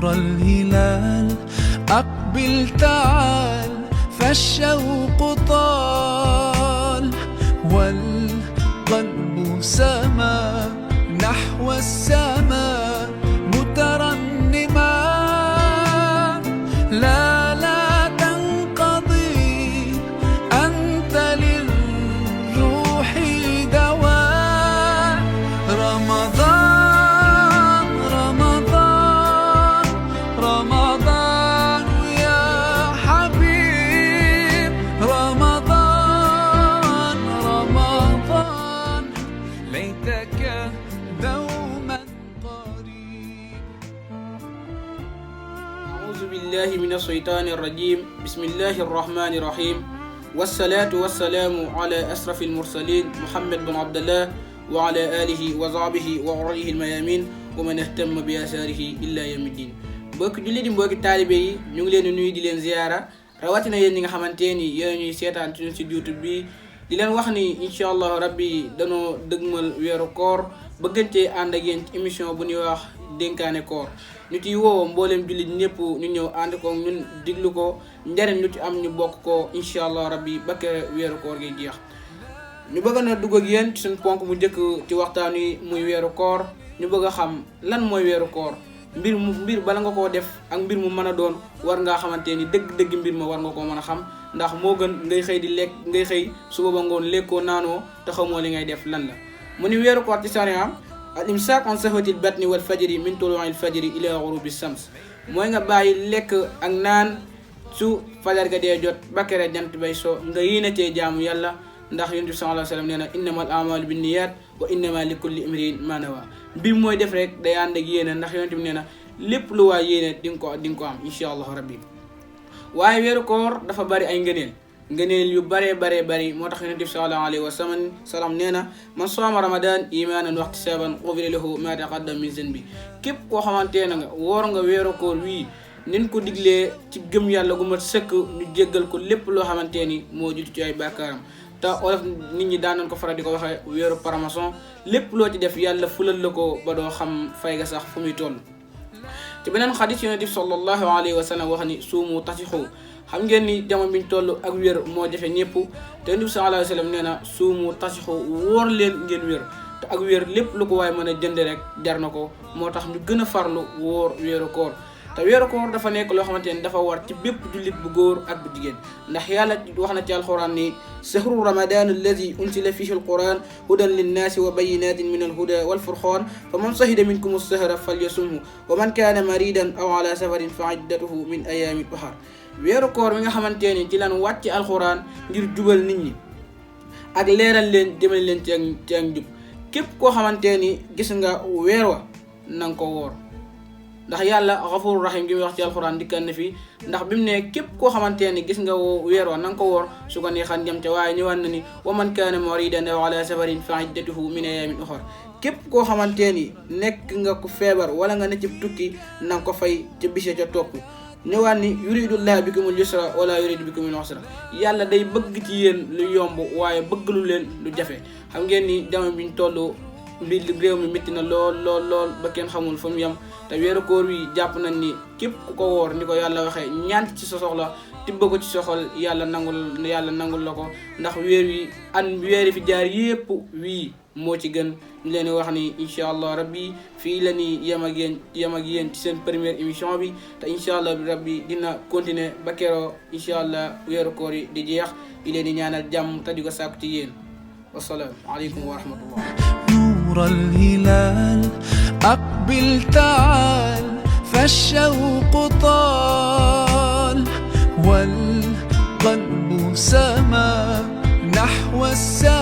نور الهلال أقبل تعال فالشوق طال والقلب سما نحو السماء مترنما لا تنقضي أنت للروح دواء رمضان رمضان رمضان يا حبيب رمضان رمضان ليتك دوما قريب. أعوذ بالله من الشيطان الرجيم. بسم الله الرحمن الرحيم، والصلاة والسلام على أشرف المرسلين محمد بن عبد الله وعلى آله وصحبه وغره الميامين ومن اهتم بآثاره إلا يوم الدين. mbokk jullit yi mbokk taalibe yi ñu ngi leen di nuyu di leen ziyaara rawatina yéen ñi nga xamante ni yéen ñuy seetaan ci YouTube bi di leen wax ni incha allah rabbi danoo dëgmal weeru koor bëggante ànd ak yéen ci émission bu ñuy wax dénkaane koor ñu ciy woo mbooleem jullit ñëpp ñu ñëw ànd ko ñun diglu ko njariñ lu ci am ñu bokk ko incha allah rabbi ba kere weeru koor gi jeex. ñu bëgg na dugg ak yéen ci suñu ponk mu njëkk ci waxtaan wi muy weeru koor. ñu bëgg a xam lan mooy weeru koor, mbir bala nga koo def ak mbir mu mën a doon war ngaa xamante ni dëgg-dëgg mbir ma war nga koo mën a xam, ndax moo gën ngay xëy di lekk ngay xëy suba ba ngoon lekkoo naanoo te xamoo li ngay def lan la. mu ni weeru koor ci sariya al imsaak an sahwatil batni wal fajri min tuluu'il fajri ila ghurubi shams, mooy nga bàyyi lekk ak naan su fajar ga dee jot ba kere jant bay so nga yéene cee jaamu yàlla, ndax yonent bi sallallahu alayhi wa sallam nee na innamal a'maalu binniyat wa innama likulli imri'in ma nawa. mbir mooy def rek day ànd ak yéene, ndax yonent bi nee na lépp lu waay yéene di nga ko am incha allah rabbi. waaye weeru koor dafa bari ay ngëneel yu bari moo tax yonent bi sallallahu alayhi wa sallam nee na man saama ramadan imaanan wa ihtisaaban ghufira lahu ma taqaddama min zanbi. képp koo xamante ne nga woor nga weeru koor wii nin ko diglee ci gëm yàlla gu mat sëkk ñu jéggal ko lépp loo xamante ni moo jiitu ci ay bàkkaaram. te olof nit ñi daan nañ ko faral di ko waxee weeru paramason, lépp loo ci def yàlla fulal la ko ba doo xam fay ga sax fu muy toll. ci beneen xadis yonent bi sallallahu alayhi wa sallam wax ni suumu tasixu. xam ngeen ni jamono biñ toll ak wér moo jafe ñëpp, te yonent bi sallallahu alayhi wa sallam nee na suumu tasixu, wóor leen ngeen wér. te ak wér lépp lu ko waaye mën a jënd rek jar na ko, moo tax ñu gën a farlu wóor weeru koor. te weeru koor dafa nekk loo xamante ni dafa war ci bépp jullit bu góor ak bu jigéen, ndax yàlla wax na ci alxuraan ni shahru ramadan alladi unsila fihi alquran hudan linnaasi wa bayinatin min alhuda walfurqan fa man shahida minkum alshahra falyasumhu wa man kaana maridan aw ala safarin fa iddatuhu min ayamin ukhar. weeru koor mi nga xamante ni ci lan wàcc alxuraan ngir jubal nit ñi ak leeral leen jëmale leen ci ak njub. képp koo xamante ni gis nga weer wa nanga ko woor, ndax yàlla Ghafurur Rahim gi muy wax ci alxuraan dikkan na fi, ndax bi mu ne képp koo xamante ni gis nga weer wa nanga ko woor su ko neexan jëm ca, waaye ñëwaat na ni wa man kaana maridan aw ala safarin fa iddatuhu min ayamin ukhar. képp koo xamante ni nekk nga ku feebar wala nga ne ci tukki nanga ko fay ca bise ca topp. ñëwaat ni yuridullahu bikumul yusra wala yuridu bikumul usra, yàlla day bëgg ci yéen lu yomb waaye bëgg lu leen lu jafe. xam ngeen ni jamono biñ toll mbir réew mi métti na lool ba kenn xamul fu mu yem, te weeru koor wi jàpp nañ ni képp ku ko woor ni ko yàlla waxee ñaan ci sa soxla tibb ko ci soxol yàlla nangul la ko, ndax weer fi jaar yépp wii moo ci gën. ñu leen wax ni incha allah rabbi fii la ni yem ak yéen ci seen première émission bi, te incha allah rabbi dina continuer ba keroo incha allah weeru koor yi di jeex. di leen di ñaanal jàmm te di ko sàkku ci yéen. wassalaamu aleykum wa rahmatullah. نور الهلال أقبل تعال فالشوق طال والقلب سما نحو السماء